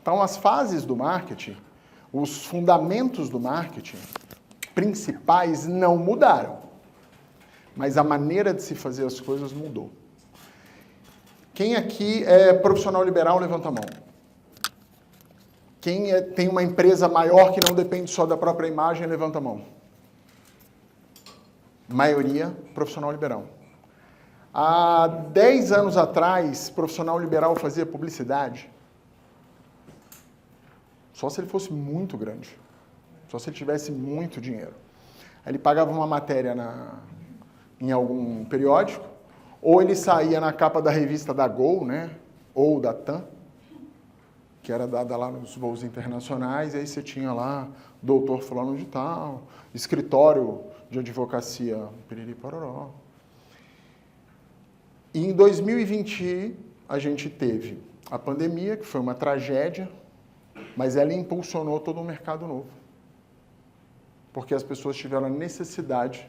Então, as fases do marketing, os fundamentos do marketing principais não mudaram, mas a maneira de se fazer as coisas mudou. Quem aqui é profissional liberal, levanta a mão. Quem tem uma empresa maior que não depende só da própria imagem, levanta a mão. Maioria, profissional liberal. Há 10 anos atrás, profissional liberal fazia publicidade. Só se ele fosse muito grande. Só se ele tivesse muito dinheiro. Aí ele pagava uma matéria em algum periódico, ou ele saía na capa da revista da Gol, né? Ou da TAM, que era dada lá nos voos internacionais, e aí você tinha lá, doutor fulano de tal, escritório de advocacia, piriri pororó. E em 2020, a gente teve a pandemia, que foi uma tragédia, mas ela impulsionou todo um mercado novo. Porque as pessoas tiveram a necessidade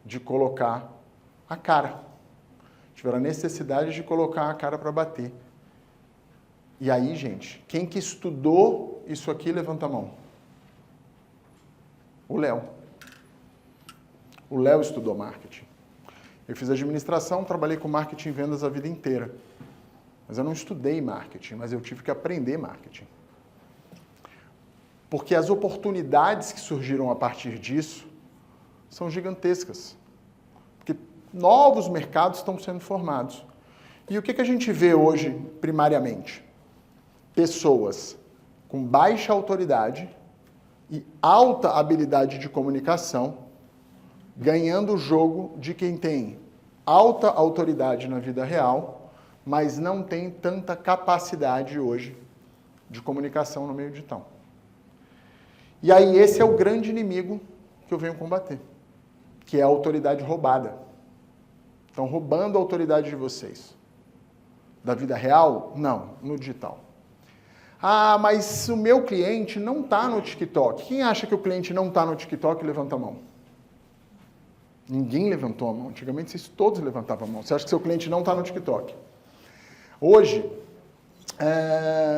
de colocar a cara. Tiveram a necessidade de colocar a cara para bater. E aí, gente, quem que estudou isso aqui, levanta a mão. O Léo. O Léo estudou marketing. Eu fiz administração, trabalhei com marketing e vendas a vida inteira. Mas eu não estudei marketing, mas eu tive que aprender marketing. Porque as oportunidades que surgiram a partir disso são gigantescas. Porque novos mercados estão sendo formados. E o que a gente vê hoje, primariamente? Pessoas com baixa autoridade e alta habilidade de comunicação ganhando o jogo de quem tem alta autoridade na vida real, mas não tem tanta capacidade hoje de comunicação no meio digital. E aí esse é o grande inimigo que eu venho combater, que é a autoridade roubada. Estão roubando a autoridade de vocês. Da vida real? Não, no digital. Ah, mas o meu cliente não está no TikTok. Quem acha que o cliente não está no TikTok, levanta a mão. Ninguém levantou a mão. Antigamente, vocês todos levantavam a mão. Você acha que seu cliente não está no TikTok? Hoje,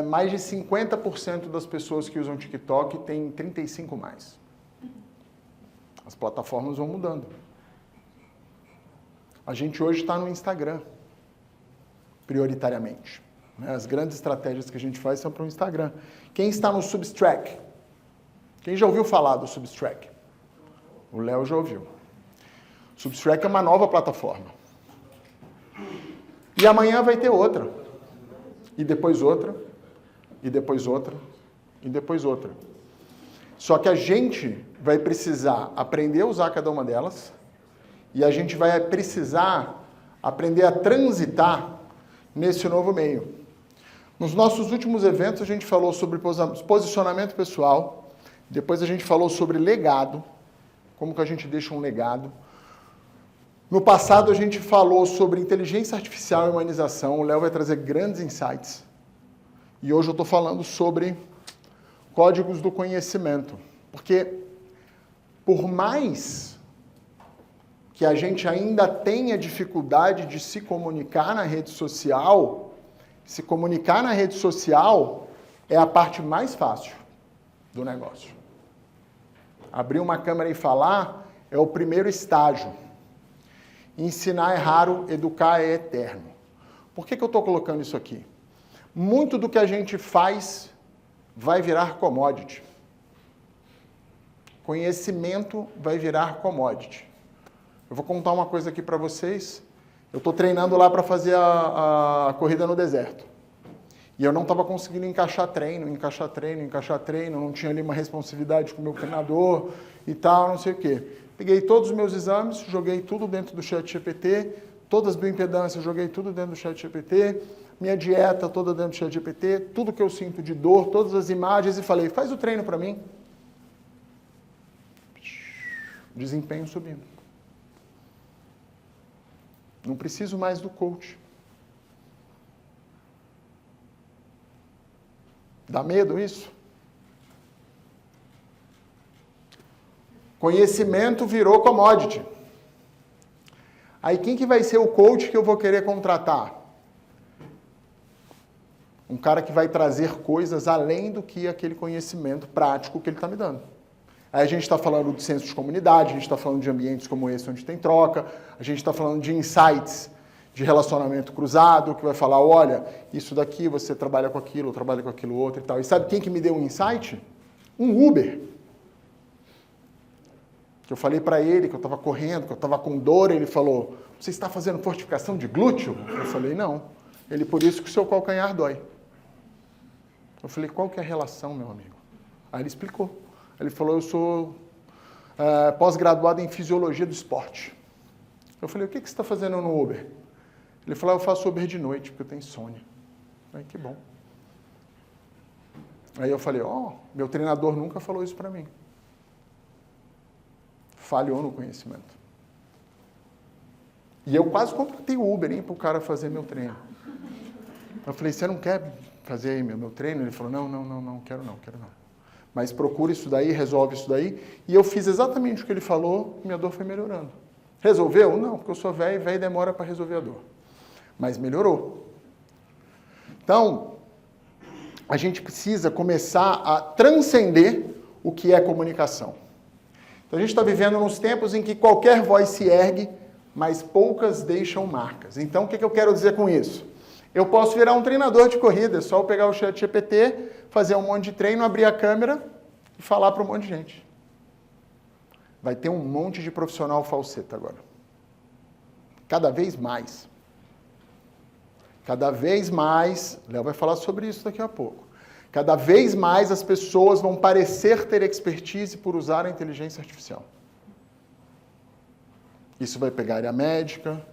mais de 50% das pessoas que usam TikTok têm 35 mais. As plataformas vão mudando. A gente hoje está no Instagram, prioritariamente. As grandes estratégias que a gente faz são para o Instagram. Quem está no Substack? Quem já ouviu falar do Substack? O Léo já ouviu. Substack é uma nova plataforma. E amanhã vai ter outra. E depois outra. E depois outra. E depois outra. Só que a gente vai precisar aprender a usar cada uma delas. E a gente vai precisar aprender a transitar nesse novo meio. Nos nossos últimos eventos, a gente falou sobre posicionamento pessoal. Depois a gente falou sobre legado. Como que a gente deixa um legado. No passado, a gente falou sobre inteligência artificial e humanização. O Léo vai trazer grandes insights. E hoje eu estou falando sobre códigos do conhecimento. Porque, por mais que a gente ainda tenha dificuldade de se comunicar na rede social, se comunicar na rede social é a parte mais fácil do negócio. Abrir uma câmera e falar é o primeiro estágio. Ensinar é raro, educar é eterno. Por que eu estou colocando isso aqui? Muito do que a gente faz vai virar commodity. Conhecimento vai virar commodity. Eu vou contar uma coisa aqui para vocês. Eu estou treinando lá para fazer a corrida no deserto. E eu não estava conseguindo encaixar treino, não tinha ali uma responsividade com o meu treinador e tal, não sei o quê. Peguei todos os meus exames, joguei tudo dentro do ChatGPT, todas as bioimpedâncias, joguei tudo dentro do ChatGPT, minha dieta toda dentro do ChatGPT, tudo que eu sinto de dor, todas as imagens, e falei, faz o treino para mim. Desempenho subindo. Não preciso mais do coach. Dá medo isso? Conhecimento virou commodity. Aí quem que vai ser o coach que eu vou querer contratar? Um cara que vai trazer coisas além do que aquele conhecimento prático que ele está me dando. Aí a gente está falando de senso de comunidade, a gente está falando de ambientes como esse onde tem troca, a gente está falando de insights de relacionamento cruzado, que vai falar, olha, isso daqui você trabalha com aquilo, trabalha com aquilo outro e tal. E sabe quem que me deu um insight? Um Uber. Que eu falei para ele que eu estava correndo, que eu estava com dor, ele falou, você está fazendo fortificação de glúteo? Eu falei, não. Ele, por isso que o seu calcanhar dói. Eu falei, qual que é a relação, meu amigo? Aí ele explicou. Ele falou, eu sou pós-graduado em fisiologia do esporte. Eu falei, o que você está fazendo no Uber? Ele falou, eu faço Uber de noite, porque eu tenho insônia. Aí, que bom. Aí eu falei, meu treinador nunca falou isso para mim. Falhou no conhecimento. E eu quase contratei o Uber, para o cara fazer meu treino. Eu falei, você não quer fazer aí meu treino? Ele falou, não, quero não. Mas procura isso daí, resolve isso daí. E eu fiz exatamente o que ele falou, minha dor foi melhorando. Resolveu? Não, porque eu sou velho e velho demora para resolver a dor. Mas melhorou. Então, a gente precisa começar a transcender o que é comunicação. Então, a gente está vivendo nos tempos em que qualquer voz se ergue, mas poucas deixam marcas. Então, o que eu quero dizer com isso? Eu posso virar um treinador de corrida, é só eu pegar o ChatGPT, fazer um monte de treino, abrir a câmera e falar para um monte de gente. Vai ter um monte de profissional falseta agora. Cada vez mais. Cada vez mais, Léo vai falar sobre isso daqui a pouco. Cada vez mais as pessoas vão parecer ter expertise por usar a inteligência artificial. Isso vai pegar a área médica,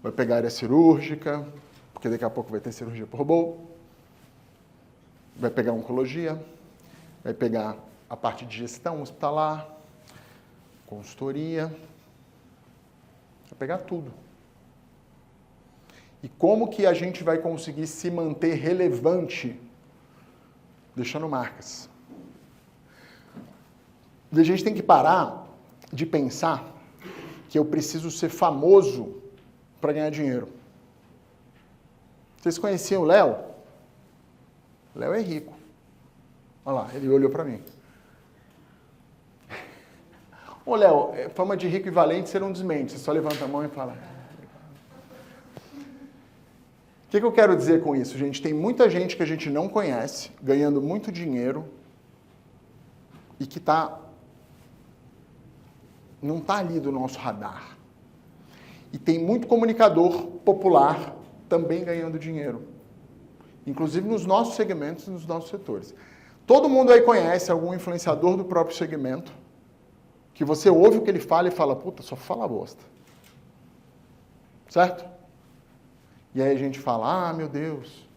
vai pegar a área cirúrgica, porque daqui a pouco vai ter cirurgia por robô, vai pegar a oncologia, vai pegar a parte de gestão hospitalar, consultoria, vai pegar tudo. E como que a gente vai conseguir se manter relevante deixando marcas? E a gente tem que parar de pensar que eu preciso ser famoso para ganhar dinheiro. Vocês conheciam o Léo? O Léo é rico. Olha lá, ele olhou para mim. Ô Léo, fama de rico e valente você não desmente, você só levanta a mão e fala. O que eu quero dizer com isso, gente? Tem muita gente que a gente não conhece, ganhando muito dinheiro e que não está ali do nosso radar. E tem muito comunicador popular também ganhando dinheiro. Inclusive nos nossos segmentos e nos nossos setores. Todo mundo aí conhece algum influenciador do próprio segmento que você ouve o que ele fala e fala, puta, só fala bosta. Certo? E aí a gente fala, meu Deus,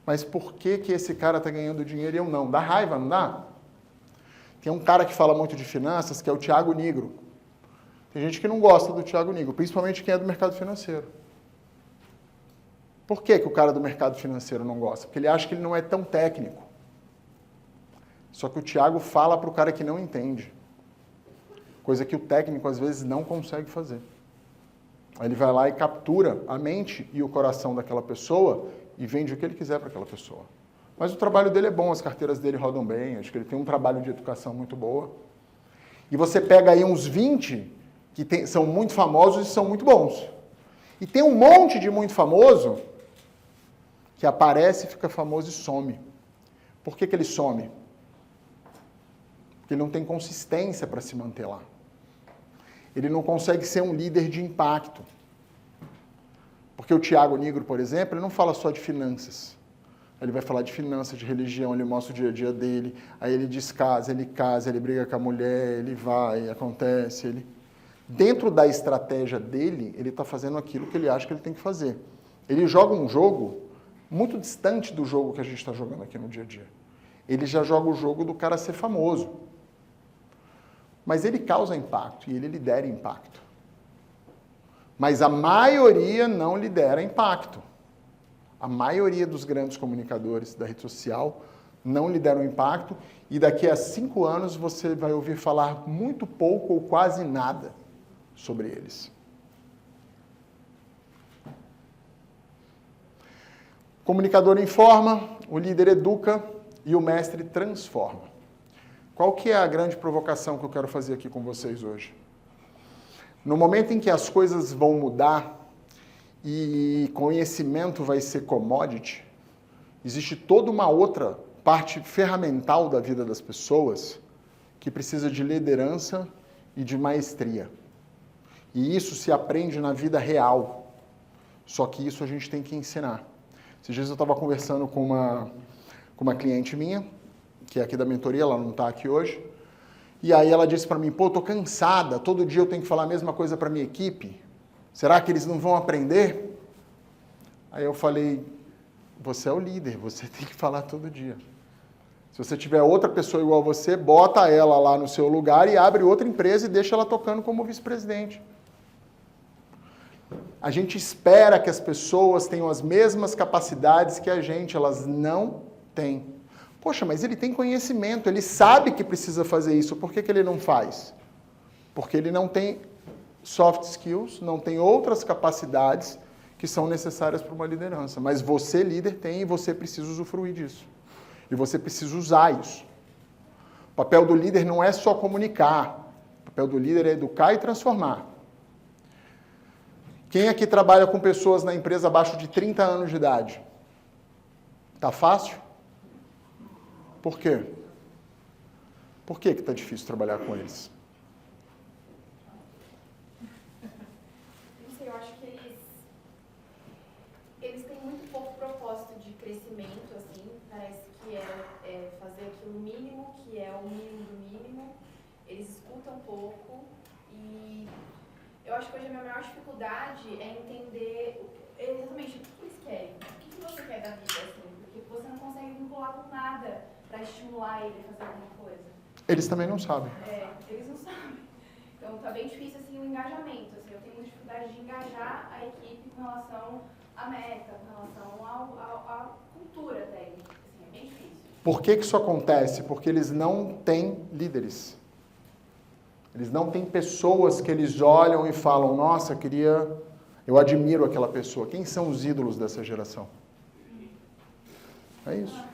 mas por que esse cara está ganhando dinheiro e eu não? Dá raiva, não dá? Tem um cara que fala muito de finanças, que é o Thiago Nigro. Tem gente que não gosta do Thiago Nigro, principalmente quem é do mercado financeiro. Por que o cara do mercado financeiro não gosta? Porque ele acha que ele não é tão técnico. Só que o Thiago fala para o cara que não entende. Coisa que o técnico, às vezes, não consegue fazer. Aí ele vai lá e captura a mente e o coração daquela pessoa e vende o que ele quiser para aquela pessoa. Mas o trabalho dele é bom, as carteiras dele rodam bem, acho que ele tem um trabalho de educação muito boa. E você pega aí uns 20 que são muito famosos e são muito bons. E tem um monte de muito famoso que aparece, fica famoso e some. Por que ele some? Porque ele não tem consistência para se manter lá. Ele não consegue ser um líder de impacto. Porque o Thiago Nigro, por exemplo, ele não fala só de finanças. Ele vai falar de finanças, de religião, ele mostra o dia a dia dele, aí ele descasa, ele casa, ele briga com a mulher, ele vai, acontece, ele... Dentro da estratégia dele, ele está fazendo aquilo que ele acha que ele tem que fazer. Ele joga um jogo muito distante do jogo que a gente está jogando aqui no dia a dia. Ele já joga o jogo do cara ser famoso. Mas ele causa impacto e ele lidera impacto. Mas a maioria não lidera impacto. A maioria dos grandes comunicadores da rede social não lideram impacto e daqui a 5 anos você vai ouvir falar muito pouco ou quase nada sobre eles. comunicador informa, o líder educa e o mestre transforma. Qual que é a grande provocação que eu quero fazer aqui com vocês hoje? No momento em que as coisas vão mudar e conhecimento vai ser commodity, existe toda uma outra parte ferramental da vida das pessoas que precisa de liderança e de maestria. E isso se aprende na vida real. Só que isso a gente tem que ensinar. Esses dias eu estava conversando com uma cliente minha, que é aqui da mentoria, ela não está aqui hoje, e aí ela disse para mim, pô, tô cansada, todo dia eu tenho que falar a mesma coisa para minha equipe, será que eles não vão aprender? Aí eu falei, você é o líder, você tem que falar todo dia. Se você tiver outra pessoa igual a você, bota ela lá no seu lugar e abre outra empresa e deixa ela tocando como vice-presidente. A gente espera que as pessoas tenham as mesmas capacidades que a gente, elas não têm. Poxa, mas ele tem conhecimento, ele sabe que precisa fazer isso, por que ele não faz? Porque ele não tem soft skills, não tem outras capacidades que são necessárias para uma liderança. Mas você, líder, tem e você precisa usufruir disso. E você precisa usar isso. O papel do líder não é só comunicar, o papel do líder é educar e transformar. Quem aqui trabalha com pessoas na empresa abaixo de 30 anos de idade? Tá fácil? Por quê? Por que tá difícil trabalhar com eles? Não sei, eu acho que eles têm muito pouco propósito de crescimento, assim, parece que é fazer aquilo mínimo, que é o mínimo do mínimo, eles escutam pouco e eu acho que hoje a minha maior dificuldade é entender exatamente o que eles querem, o que você quer da vida, assim, porque você não consegue vincular com nada para estimular ele a fazer alguma coisa. Eles também não sabem. Eles não sabem. Então tá bem difícil assim o engajamento, assim, eu tenho muita dificuldade de engajar a equipe com relação à meta, com relação à cultura técnica, assim, é bem difícil. Por que isso acontece? Porque eles não têm líderes. Eles não têm pessoas que eles olham e falam, nossa, eu admiro aquela pessoa. Quem são os ídolos dessa geração? É isso.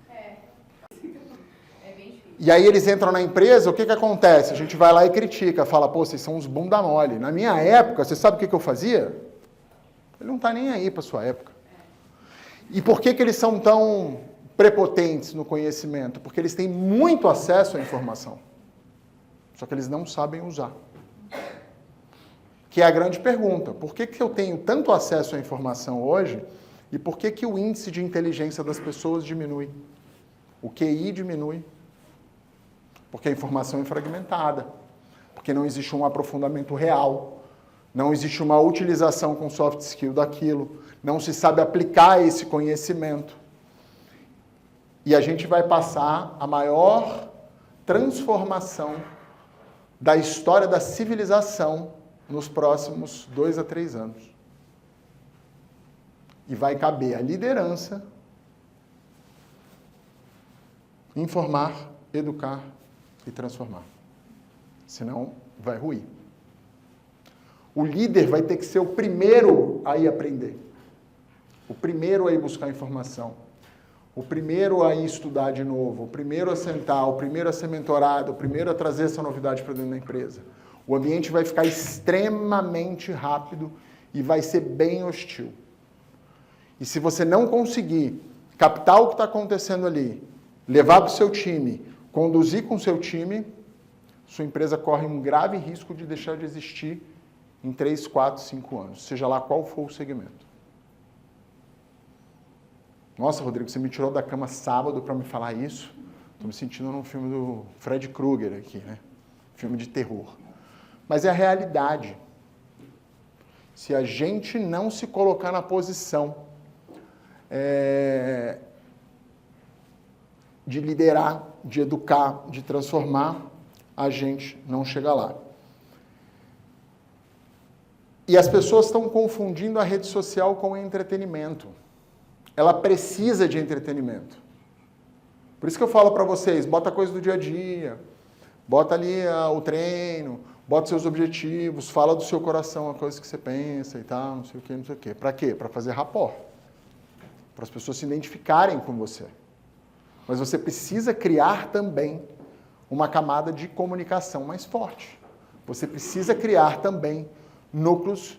É bem difícil. E aí eles entram na empresa, o que acontece? A gente vai lá e critica, fala, pô, vocês são uns bunda mole. Na minha época, você sabe o que eu fazia? Ele não está nem aí para a sua época. E por que eles são tão prepotentes no conhecimento? Porque eles têm muito acesso à informação. Só que eles não sabem usar. Que é a grande pergunta. Por que eu tenho tanto acesso à informação hoje e por que o índice de inteligência das pessoas diminui? O QI diminui. Porque a informação é fragmentada. Porque não existe um aprofundamento real. Não existe uma utilização com soft skill daquilo. Não se sabe aplicar esse conhecimento. E a gente vai passar a maior transformação da história da civilização nos próximos 2 a 3 anos. E vai caber a liderança informar, educar e transformar. Senão, vai ruir. O líder vai ter que ser o primeiro a ir aprender. O primeiro a ir buscar informação. O primeiro a ir estudar de novo, o primeiro a sentar, o primeiro a ser mentorado, o primeiro a trazer essa novidade para dentro da empresa. O ambiente vai ficar extremamente rápido e vai ser bem hostil. E se você não conseguir captar o que está acontecendo ali, levar para o seu time, conduzir com o seu time, sua empresa corre um grave risco de deixar de existir em 3, 4, 5 anos, seja lá qual for o segmento. Nossa, Rodrigo, você me tirou da cama sábado para me falar isso? Estou me sentindo num filme do Fred Krueger aqui, né? Filme de terror. Mas é a realidade. Se a gente não se colocar na posição de liderar, de educar, de transformar, a gente não chega lá. E as pessoas estão confundindo a rede social com o entretenimento. Ela precisa de entretenimento. Por isso que eu falo para vocês, bota coisa do dia a dia, bota ali o treino, bota seus objetivos, fala do seu coração, a coisa que você pensa e tal, não sei o quê. Para quê? Para fazer rapport. para as pessoas se identificarem com você. Mas você precisa criar também uma camada de comunicação mais forte. Você precisa criar também núcleos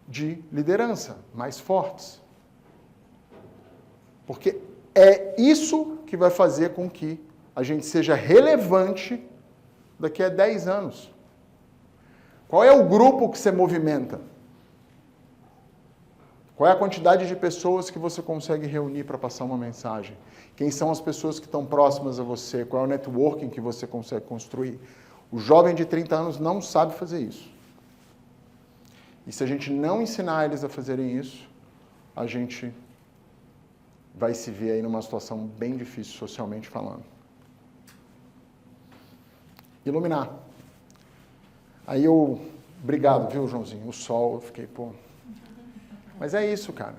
de liderança mais fortes. Porque é isso que vai fazer com que a gente seja relevante daqui a 10 anos. Qual é o grupo que você movimenta? Qual é a quantidade de pessoas que você consegue reunir para passar uma mensagem? Quem são as pessoas que estão próximas a você? Qual é o networking que você consegue construir? O jovem de 30 anos não sabe fazer isso. E se a gente não ensinar eles a fazerem isso, a gente vai se ver aí numa situação bem difícil socialmente falando. Iluminar. Aí obrigado, viu, Joãozinho? O sol, eu fiquei, pô. Mas é isso, cara.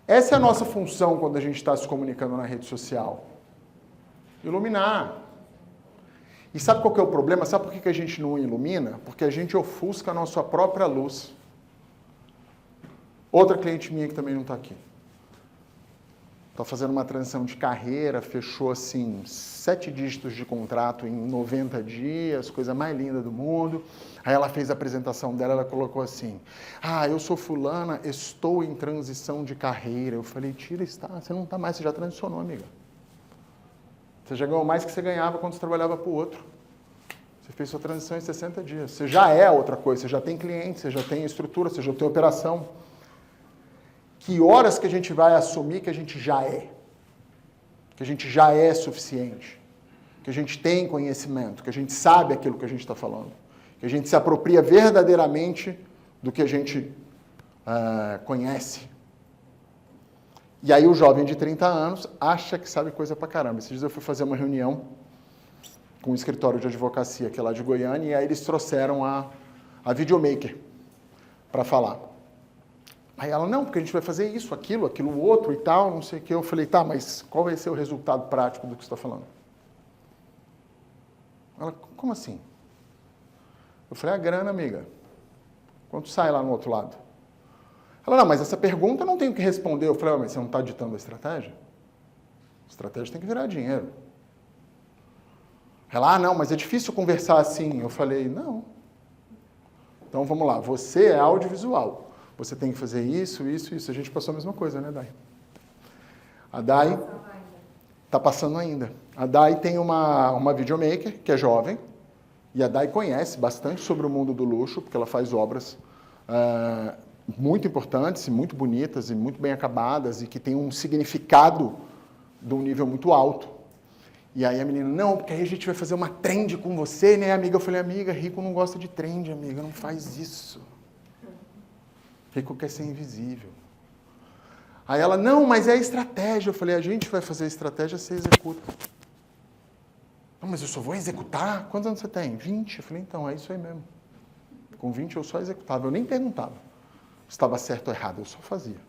Essa é a nossa função quando a gente está se comunicando na rede social. Iluminar. E sabe qual que é o problema? Sabe por que a gente não ilumina? Porque a gente ofusca a nossa própria luz. Outra cliente minha que também não está aqui. Está fazendo uma transição de carreira, fechou assim 7 dígitos de contrato em 90 dias, coisa mais linda do mundo. Aí ela fez a apresentação dela, ela colocou assim, eu sou fulana, estou em transição de carreira. Eu falei, tira, você não está mais, você já transicionou, amiga. Você já ganhou mais que você ganhava quando você trabalhava para o outro. Você fez sua transição em 60 dias. Você já é outra coisa, você já tem cliente, você já tem estrutura, você já tem operação. Que horas que a gente vai assumir que a gente já é? Que a gente já é suficiente? Que a gente tem conhecimento? Que a gente sabe aquilo que a gente está falando? Que a gente se apropria verdadeiramente do que a gente conhece? E aí o jovem de 30 anos acha que sabe coisa pra caramba. Esses dias eu fui fazer uma reunião com um escritório de advocacia que é lá de Goiânia e aí eles trouxeram a videomaker para falar. Aí ela, não, porque a gente vai fazer isso, aquilo outro e tal, não sei o que. Eu falei, tá, mas qual vai ser o resultado prático do que você está falando? Ela, como assim? Eu falei, a grana, amiga. Quanto sai lá no outro lado? Ela, não, mas essa pergunta eu não tenho que responder. Eu falei, mas você não está ditando a estratégia? A estratégia tem que virar dinheiro. Ela, não, mas é difícil conversar assim. Eu falei, não. Então vamos lá, você é audiovisual. Você tem que fazer isso, isso, isso. A gente passou a mesma coisa, né, Dai? A Dai está passando ainda. A Dai tem uma videomaker, que é jovem, e a Dai conhece bastante sobre o mundo do luxo, porque ela faz obras muito importantes, muito bonitas e muito bem acabadas, e que tem um significado de um nível muito alto. E aí a menina, não, porque aí a gente vai fazer uma trend com você, né, amiga? Eu falei, amiga, rico não gosta de trend, amiga, não faz isso. Rico quer ser invisível. Aí ela, não, mas é estratégia. Eu falei, a gente vai fazer estratégia, você executa. Não, mas eu só vou executar? Quantos anos você tem? 20. Eu falei, então, é isso aí mesmo. Com 20 eu só executava, eu nem perguntava se estava certo ou errado, eu só fazia.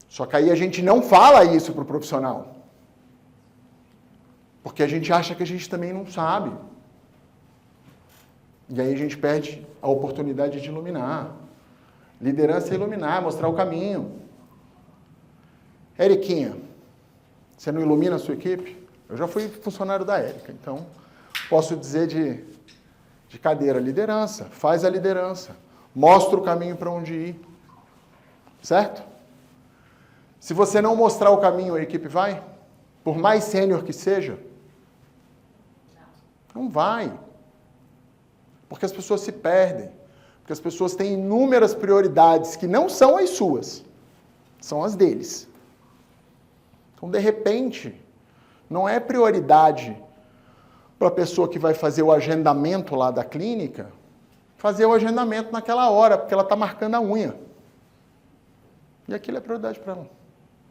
Só que aí a gente não fala isso para o profissional. Porque a gente acha que a gente também não sabe. E aí a gente perde a oportunidade de iluminar. Liderança é iluminar, mostrar o caminho. Eriquinha, você não ilumina a sua equipe? Eu já fui funcionário da Érica, então posso dizer de cadeira, liderança. Faz a liderança. Mostra o caminho para onde ir. Certo? Se você não mostrar o caminho, a equipe vai? Por mais sênior que seja? Não vai. Porque as pessoas se perdem. Porque as pessoas têm inúmeras prioridades que não são as suas. São as deles. Então, de repente, não é prioridade para a pessoa que vai fazer o agendamento lá da clínica, fazer o agendamento naquela hora, porque ela está marcando a unha. E aquilo é prioridade para ela.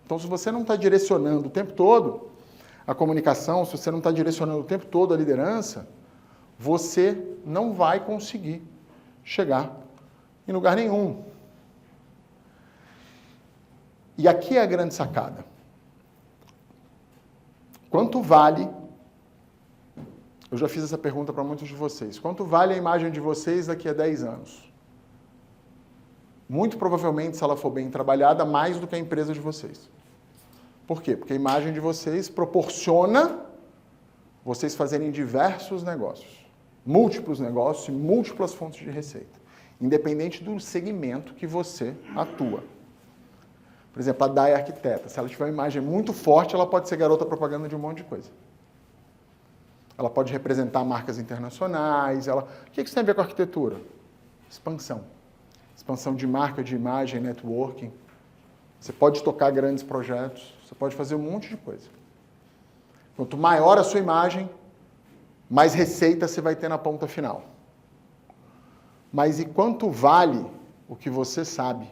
Então, se você não está direcionando o tempo todo a comunicação, se você não está direcionando o tempo todo a liderança, você não vai conseguir chegar em lugar nenhum. E aqui é a grande sacada. Quanto vale... Eu já fiz essa pergunta para muitos de vocês. Quanto vale a imagem de vocês daqui a 10 anos? Muito provavelmente, se ela for bem trabalhada, mais do que a empresa de vocês. Por quê? Porque a imagem de vocês proporciona vocês fazerem diversos negócios. Múltiplos negócios e múltiplas fontes de receita. Independente do segmento que você atua. Por exemplo, a Dai é arquiteta. Se ela tiver uma imagem muito forte, ela pode ser garota propaganda de um monte de coisa. Ela pode representar marcas internacionais. O que isso tem a ver com arquitetura? Expansão. Expansão de marca, de imagem, networking. Você pode tocar grandes projetos. Você pode fazer um monte de coisa. Quanto maior a sua imagem, mais receita você vai ter na ponta final. Mas e quanto vale o que você sabe?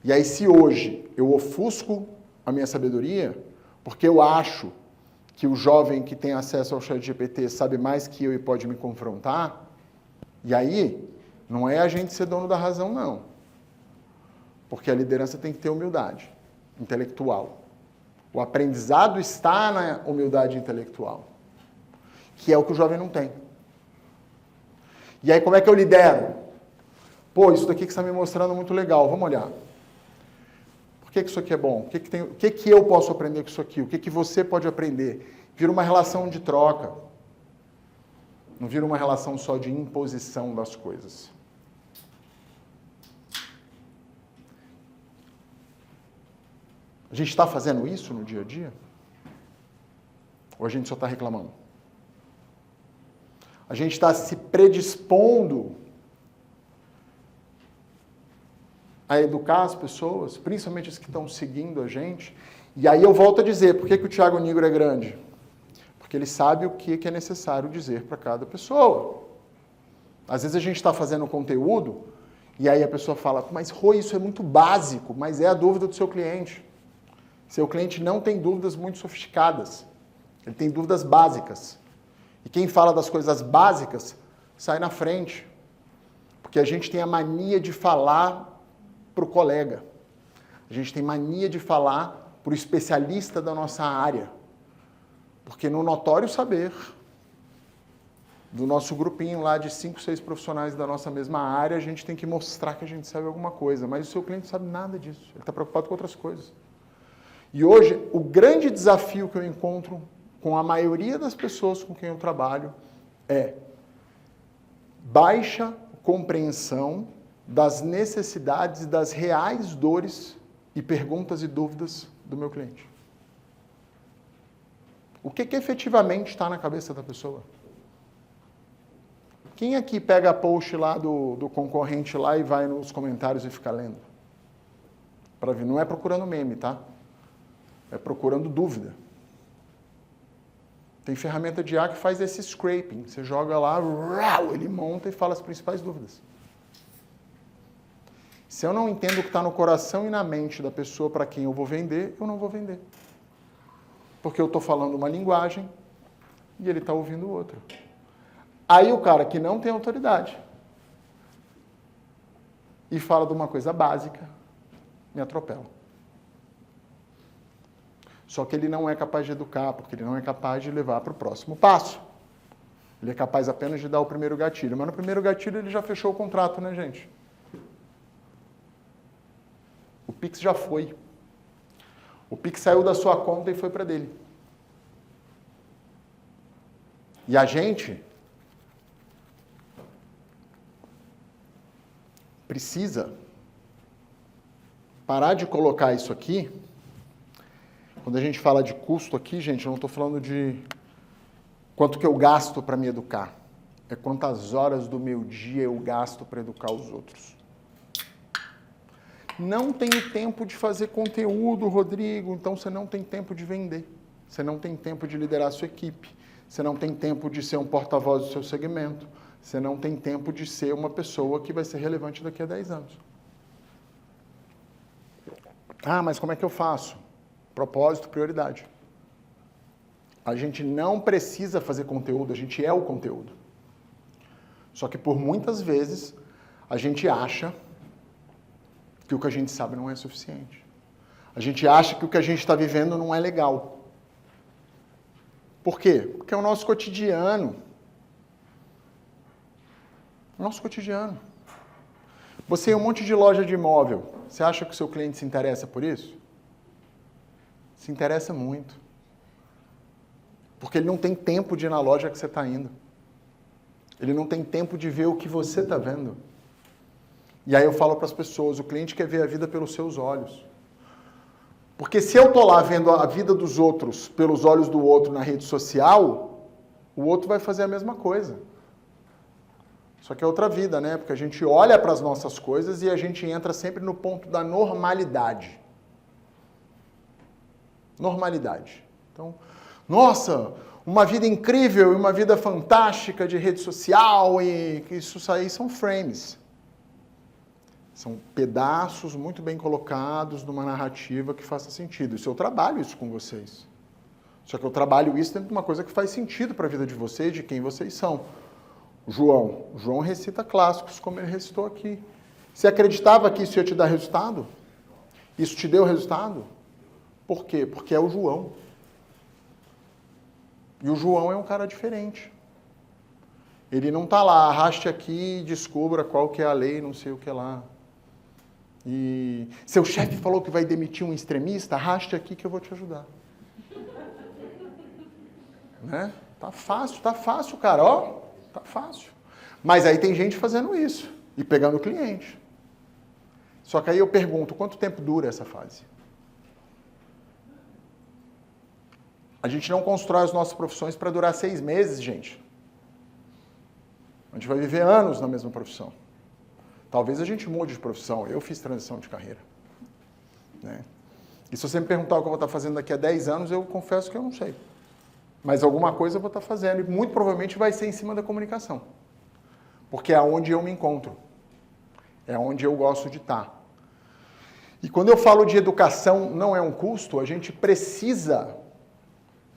E aí, se hoje eu ofusco a minha sabedoria, porque eu acho que o jovem que tem acesso ao ChatGPT sabe mais que eu e pode me confrontar, e aí, não é a gente ser dono da razão, não. Porque a liderança tem que ter humildade intelectual. O aprendizado está na humildade intelectual, que é o que o jovem não tem. E aí, como é que eu lidero? Pô, isso daqui que você está me mostrando é muito legal, vamos olhar. Por que isso aqui é bom? O que eu posso aprender com isso aqui? O que você pode aprender? Vira uma relação de troca. Não vira uma relação só de imposição das coisas. A gente está fazendo isso no dia a dia? Ou a gente só está reclamando? A gente está se predispondo a educar as pessoas, principalmente as que estão seguindo a gente. E aí eu volto a dizer, por que o Thiago Nigro é grande? Porque ele sabe o que é necessário dizer para cada pessoa. Às vezes a gente está fazendo conteúdo e aí a pessoa fala, mas Rô, isso é muito básico, mas é a dúvida do seu cliente. Seu cliente não tem dúvidas muito sofisticadas, ele tem dúvidas básicas. E quem fala das coisas básicas sai na frente, porque a gente tem a mania de falar para o colega. A gente tem mania de falar para o especialista da nossa área. Porque no notório saber do nosso grupinho lá de 5, 6 profissionais da nossa mesma área, a gente tem que mostrar que a gente sabe alguma coisa. Mas o seu cliente não sabe nada disso. Ele está preocupado com outras coisas. E hoje, o grande desafio que eu encontro com a maioria das pessoas com quem eu trabalho é baixa compreensão das necessidades, das reais dores e perguntas e dúvidas do meu cliente. O que efetivamente está na cabeça da pessoa? Quem aqui pega a post lá do concorrente lá e vai nos comentários e fica lendo? Para ver, não é procurando meme, tá? É procurando dúvida. Tem ferramenta de IA que faz esse scraping. Você joga lá, ele monta e fala as principais dúvidas. Se eu não entendo o que está no coração e na mente da pessoa para quem eu vou vender, eu não vou vender. Porque eu estou falando uma linguagem e ele está ouvindo outra. Aí o cara que não tem autoridade e fala de uma coisa básica, me atropela. Só que ele não é capaz de educar, porque ele não é capaz de levar para o próximo passo. Ele é capaz apenas de dar o primeiro gatilho. Mas no primeiro gatilho ele já fechou o contrato, né, gente? O Pix já foi. O Pix saiu da sua conta e foi para dele. E a gente precisa parar de colocar isso aqui. Quando a gente fala de custo aqui, gente, eu não estou falando de quanto que eu gasto para me educar. É quantas horas do meu dia eu gasto para educar os outros. Não tenho tempo de fazer conteúdo, Rodrigo, então você não tem tempo de vender. Você não tem tempo de liderar a sua equipe. Você não tem tempo de ser um porta-voz do seu segmento. Você não tem tempo de ser uma pessoa que vai ser relevante daqui a 10 anos. Ah, mas como é que eu faço? Propósito, prioridade. A gente não precisa fazer conteúdo, a gente é o conteúdo. Só que por muitas vezes a gente acha que o que a gente sabe não é suficiente. A gente acha que o que a gente está vivendo não é legal. Por quê? Porque é o nosso cotidiano. O nosso cotidiano. Você tem um monte de loja de imóvel. Você acha que o seu cliente se interessa por isso? Se interessa muito. Porque ele não tem tempo de ir na loja que você está indo. Ele não tem tempo de ver o que você está vendo. E aí eu falo para as pessoas, o cliente quer ver a vida pelos seus olhos. Porque se eu estou lá vendo a vida dos outros pelos olhos do outro na rede social, o outro vai fazer a mesma coisa. Só que é outra vida, né? Porque a gente olha para as nossas coisas e a gente entra sempre no ponto da normalidade. Normalidade. Então, nossa, uma vida incrível e uma vida fantástica de rede social e isso aí são frames. São pedaços muito bem colocados numa narrativa que faça sentido. Isso eu trabalho isso com vocês. Só que eu trabalho isso dentro de uma coisa que faz sentido para a vida de vocês, de quem vocês são. O João recita clássicos como ele recitou aqui. Você acreditava que isso ia te dar resultado? Isso te deu resultado? Por quê? Porque é o João. E o João é um cara diferente. Ele não está lá, arraste aqui e descubra qual que é a lei, não sei o que lá. E seu chefe falou que vai demitir um extremista, arraste aqui que eu vou te ajudar. Né? Tá fácil, cara, ó. Tá fácil. Mas aí tem gente fazendo isso e pegando o cliente. Só que aí eu pergunto, quanto tempo dura essa fase? A gente não constrói as nossas profissões para durar 6 meses, gente. A gente vai viver anos na mesma profissão. Talvez a gente mude de profissão. Eu fiz transição de carreira. Né? E se você me perguntar o que eu vou estar fazendo daqui a 10 anos, eu confesso que eu não sei. Mas alguma coisa eu vou estar fazendo. E muito provavelmente vai ser em cima da comunicação. Porque é onde eu me encontro. É onde eu gosto de estar. E quando eu falo de educação não é um custo, a gente precisa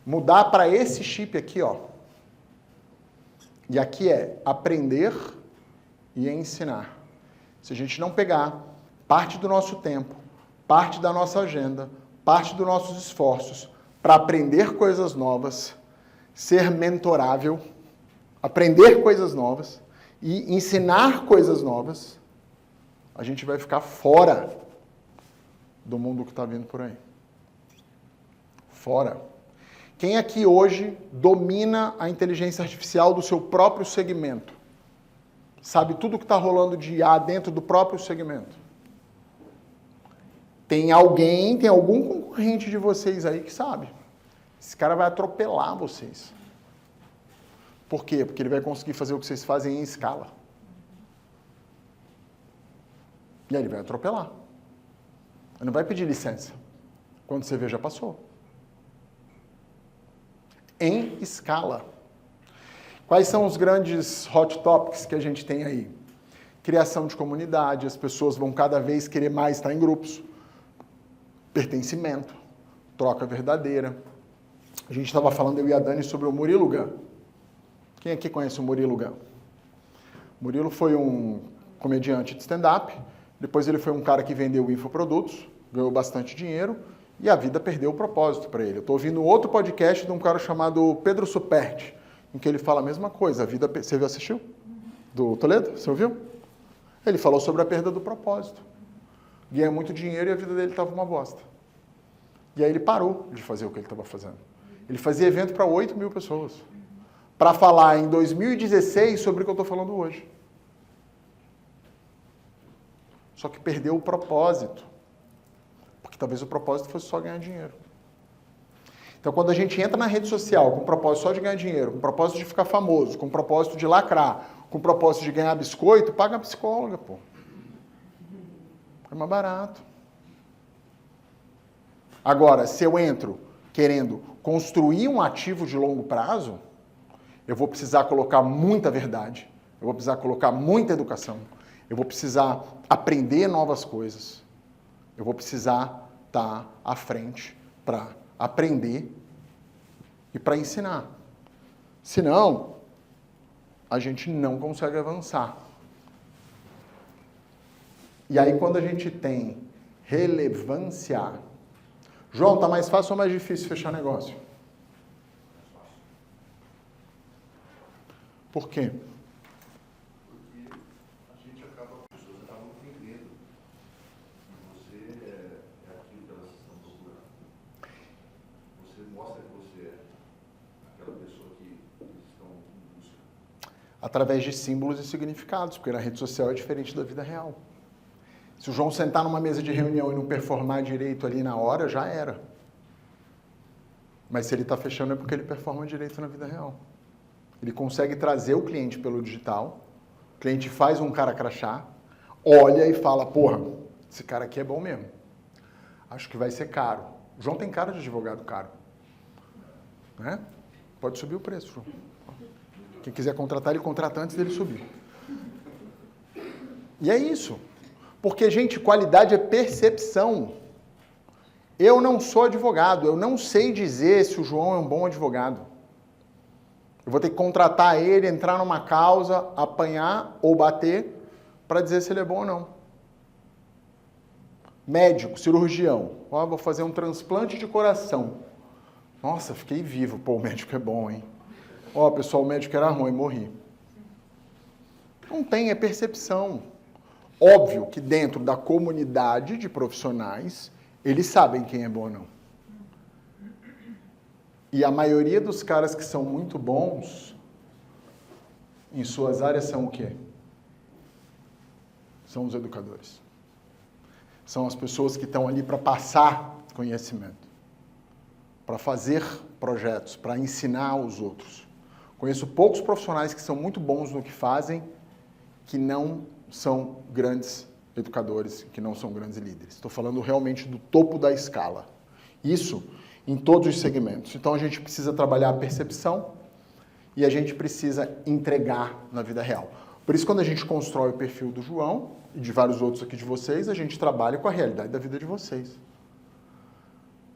mudar para esse chip aqui, ó. E aqui é aprender e ensinar. Se a gente não pegar parte do nosso tempo, parte da nossa agenda, parte dos nossos esforços para aprender coisas novas, ser mentorável, aprender coisas novas e ensinar coisas novas, a gente vai ficar fora do mundo que está vindo por aí. Fora. Quem aqui hoje domina a inteligência artificial do seu próprio segmento? Sabe tudo que está rolando de IA dentro do próprio segmento? Tem algum concorrente de vocês aí que sabe. Esse cara vai atropelar vocês. Por quê? Porque ele vai conseguir fazer o que vocês fazem em escala. E aí ele vai atropelar. Ele não vai pedir licença. Quando você vê, já passou. Em escala. Quais são os grandes hot topics que a gente tem aí? Criação de comunidade, as pessoas vão cada vez querer mais estar em grupos. Pertencimento, troca verdadeira. A gente estava falando, eu e a Dani, sobre o Murilo Gun. Quem aqui conhece o Murilo Gun? Murilo foi um comediante de stand-up, depois ele foi um cara que vendeu infoprodutos, ganhou bastante dinheiro, e a vida perdeu o propósito para ele. Eu estou ouvindo outro podcast de um cara chamado Pedro Superti, em que ele fala a mesma coisa. A vida, você assistiu? Do Toledo? Você ouviu? Ele falou sobre a perda do propósito. Ganha muito dinheiro e a vida dele estava uma bosta. E aí ele parou de fazer o que ele estava fazendo. Ele fazia evento para 8.000 pessoas. Para falar em 2016 sobre o que eu estou falando hoje. Só que perdeu o propósito. Porque talvez o propósito fosse só ganhar dinheiro. Então, quando a gente entra na rede social com o propósito só de ganhar dinheiro, com o propósito de ficar famoso, com o propósito de lacrar, com o propósito de ganhar biscoito, paga a psicóloga, pô. É mais barato. Agora, se eu entro querendo construir um ativo de longo prazo, eu vou precisar colocar muita verdade, eu vou precisar colocar muita educação, eu vou precisar aprender novas coisas, eu vou precisar estar à frente para aprender e para ensinar. Senão, a gente não consegue avançar. E aí, quando a gente tem relevância... João, tá mais fácil ou mais difícil fechar negócio? Por quê? Porque a gente acaba, as pessoas acabam através de símbolos e significados, porque na rede social é diferente da vida real. Se o João sentar numa mesa de reunião e não performar direito ali na hora, já era. Mas se ele está fechando é porque ele performa direito na vida real. Ele consegue trazer o cliente pelo digital, o cliente faz um cara crachá, olha e fala, porra, esse cara aqui é bom mesmo. Acho que vai ser caro. O João tem cara de advogado caro. Né? Pode subir o preço, João. Quem quiser contratar, ele contrata antes dele subir. E é isso. Porque, gente, qualidade é percepção. Eu não sou advogado, eu não sei dizer se o João é um bom advogado. Eu vou ter que contratar ele, entrar numa causa, apanhar ou bater para dizer se ele é bom ou não. Médico, cirurgião. Ó, vou fazer um transplante de coração. Nossa, fiquei vivo. Pô, o médico é bom, hein? Ó, pessoal, o médico era ruim, morri. Não tem, é percepção. Óbvio que dentro da comunidade de profissionais, eles sabem quem é bom ou não. E a maioria dos caras que são muito bons em suas áreas são o quê? São os educadores. São as pessoas que estão ali para passar conhecimento, para fazer projetos, para ensinar os outros. Conheço poucos profissionais que são muito bons no que fazem, que não são grandes educadores, que não são grandes líderes. Estou falando realmente do topo da escala. Isso em todos os segmentos. Então a gente precisa trabalhar a percepção e a gente precisa entregar na vida real. Por isso, quando a gente constrói o perfil do João e de vários outros aqui de vocês, a gente trabalha com a realidade da vida de vocês.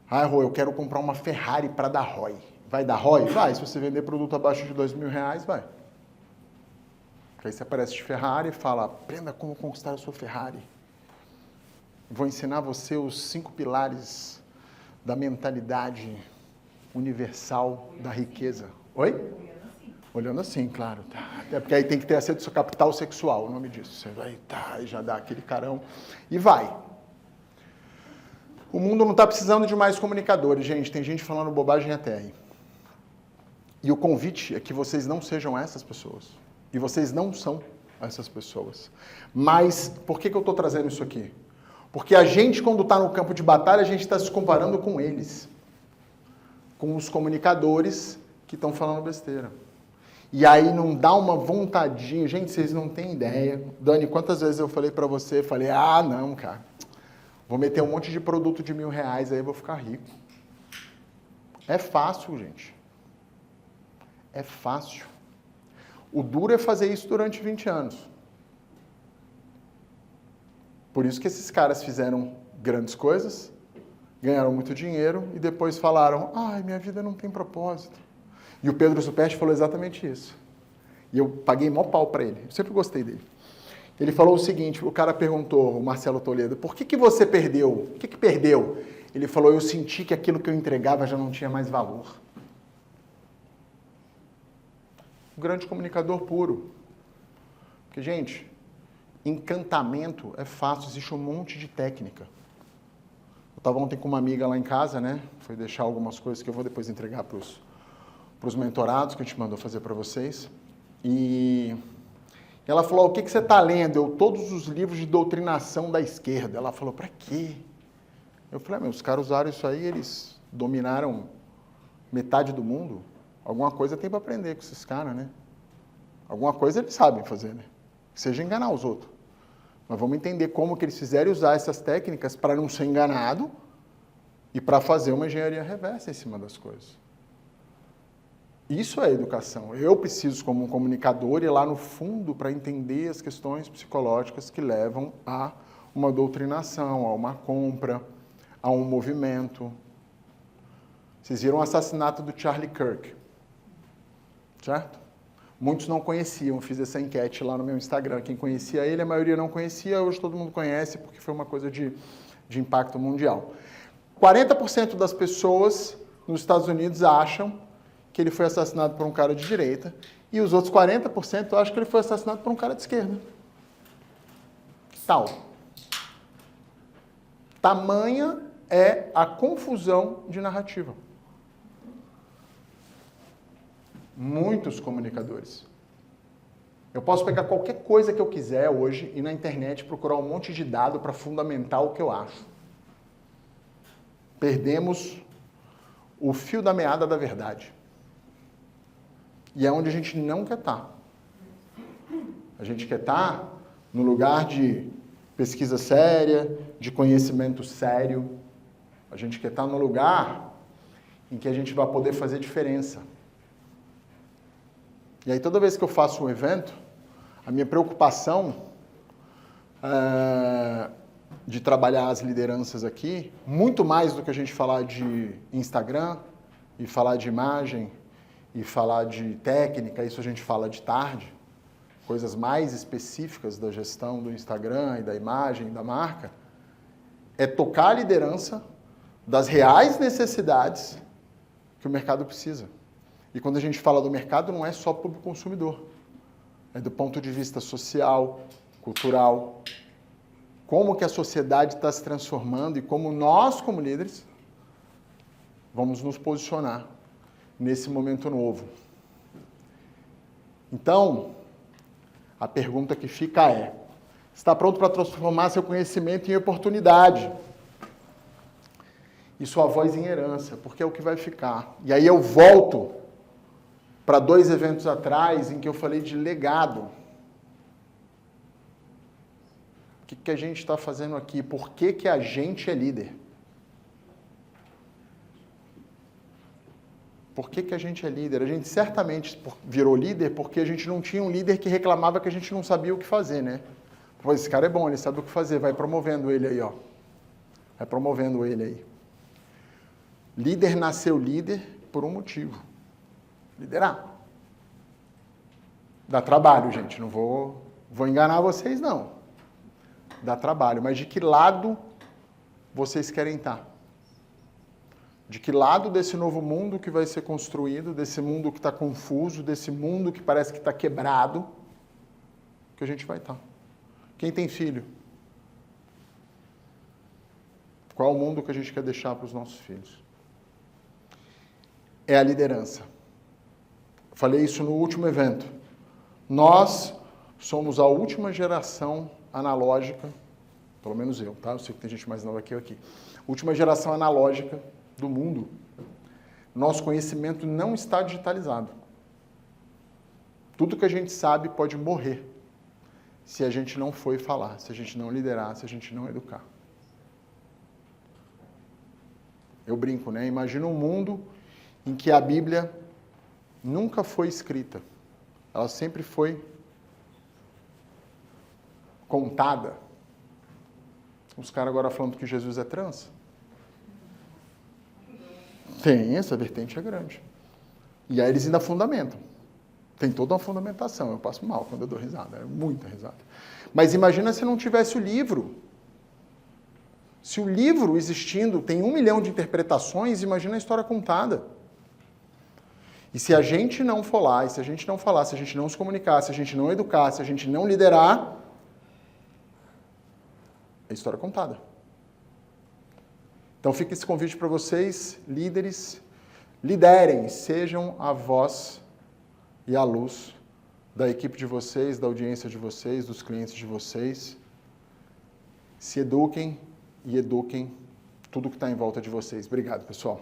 Ah, Rô, eu quero comprar uma Ferrari para dar ROI. Vai dar ROI? Vai. Se você vender produto abaixo de R$2.000, vai. Porque aí você aparece de Ferrari e fala, aprenda como conquistar a sua Ferrari. Vou ensinar você os 5 pilares da mentalidade universal da riqueza. Oi? Olhando assim, claro. Tá. Até porque aí tem que ter acesso ao seu capital sexual, o nome disso. Você vai, tá, e já dá aquele carão. E vai. O mundo não está precisando de mais comunicadores, gente. Tem gente falando bobagem até aí. E o convite é que vocês não sejam essas pessoas. E vocês não são essas pessoas. Mas por que eu estou trazendo isso aqui? Porque a gente, quando está no campo de batalha, a gente está se comparando com eles. Com os comunicadores que estão falando besteira. E aí não dá uma vontadinha. Gente, vocês não têm ideia. Dani, quantas vezes eu falei para você? Falei, ah, não, cara. Vou meter um monte de produto de R$1.000, aí eu vou ficar rico. É fácil, gente. É fácil. O duro é fazer isso durante 20 anos. Por isso que esses caras fizeram grandes coisas, ganharam muito dinheiro e depois falaram, ai, minha vida não tem propósito. E o Pedro Superti falou exatamente isso. E eu paguei mó pau para ele. Eu sempre gostei dele. Ele falou o seguinte, o cara perguntou, o Marcelo Toledo, por que você perdeu? O que perdeu? Ele falou, eu senti que aquilo que eu entregava já não tinha mais valor. Um grande comunicador puro. Porque, gente, encantamento é fácil, existe um monte de técnica. Eu estava ontem com uma amiga lá em casa, né? Foi deixar algumas coisas que eu vou depois entregar para os mentorados que a gente mandou fazer para vocês. E ela falou, o que você está lendo? Eu, todos os livros de doutrinação da esquerda. Ela falou, para quê? Eu falei, os caras usaram isso aí, eles dominaram metade do mundo. Alguma coisa tem para aprender com esses caras, né? Alguma coisa eles sabem fazer, né? Que seja enganar os outros. Mas vamos entender como que eles fizeram usar essas técnicas para não ser enganado e para fazer uma engenharia reversa em cima das coisas. Isso é educação. Eu preciso, como um comunicador, ir lá no fundo para entender as questões psicológicas que levam a uma doutrinação, a uma compra, a um movimento. Vocês viram o assassinato do Charlie Kirk, certo? Muitos não conheciam, eu fiz essa enquete lá no meu Instagram. Quem conhecia ele, a maioria não conhecia, hoje todo mundo conhece, porque foi uma coisa de impacto mundial. 40% das pessoas nos Estados Unidos acham que ele foi assassinado por um cara de direita, e os outros 40% acham que ele foi assassinado por um cara de esquerda. Tal. Tamanha é a confusão de narrativa. Muitos comunicadores. Eu posso pegar qualquer coisa que eu quiser hoje e na internet procurar um monte de dado para fundamentar o que eu acho. Perdemos o fio da meada da verdade. E é onde a gente não quer estar. A gente quer estar no lugar de pesquisa séria, de conhecimento sério. A gente quer estar no lugar em que a gente vai poder fazer diferença. E aí toda vez que eu faço um evento, a minha preocupação de trabalhar as lideranças aqui, muito mais do que a gente falar de Instagram, e falar de imagem, e falar de técnica, isso a gente fala de tarde, coisas mais específicas da gestão do Instagram e da imagem, da marca, é tocar a liderança das reais necessidades que o mercado precisa. E quando a gente fala do mercado, não é só para o consumidor. É do ponto de vista social, cultural, como que a sociedade está se transformando e como nós, como líderes, vamos nos posicionar nesse momento novo. Então, a pergunta que fica é: está pronto para transformar seu conhecimento em oportunidade e sua voz em herança? Porque é o que vai ficar. E aí eu volto para 2 eventos atrás em que eu falei de legado. O que a gente está fazendo aqui? Por que a gente é líder? Por que a gente é líder? A gente certamente virou líder porque a gente não tinha um líder que reclamava que a gente não sabia o que fazer, né? Pô, esse cara é bom, ele sabe o que fazer, vai promovendo ele aí, ó. Vai promovendo ele aí. Líder nasceu líder por um motivo. Liderar. Dá trabalho, gente. Não vou enganar vocês, não. Dá trabalho. Mas de que lado vocês querem estar? De que lado desse novo mundo que vai ser construído, desse mundo que está confuso, desse mundo que parece que está quebrado, que a gente vai estar? Quem tem filho? Qual é o mundo que a gente quer deixar para os nossos filhos? É a liderança. Falei isso no último evento. Nós somos a última geração analógica, pelo menos eu, tá? Eu sei que tem gente mais nova que eu aqui. Última geração analógica do mundo. Nosso conhecimento não está digitalizado. Tudo que a gente sabe pode morrer se a gente não for falar, se a gente não liderar, se a gente não educar. Eu brinco, né? Imagina um mundo em que a Bíblia nunca foi escrita. Ela sempre foi contada. Os caras agora falando que Jesus é trans. Tem, essa vertente é grande. E aí eles ainda fundamentam. Tem toda uma fundamentação. Eu passo mal quando eu dou risada. É muita risada. Mas imagina se não tivesse o livro. Se o livro existindo tem 1 milhão de interpretações, imagina a história contada. E se a gente não for lá, e se a gente não falar, se a gente não se comunicar, se a gente não educar, se a gente não liderar, é história contada. Então fica esse convite para vocês, líderes, liderem, sejam a voz e a luz da equipe de vocês, da audiência de vocês, dos clientes de vocês. Se eduquem e eduquem tudo que está em volta de vocês. Obrigado, pessoal.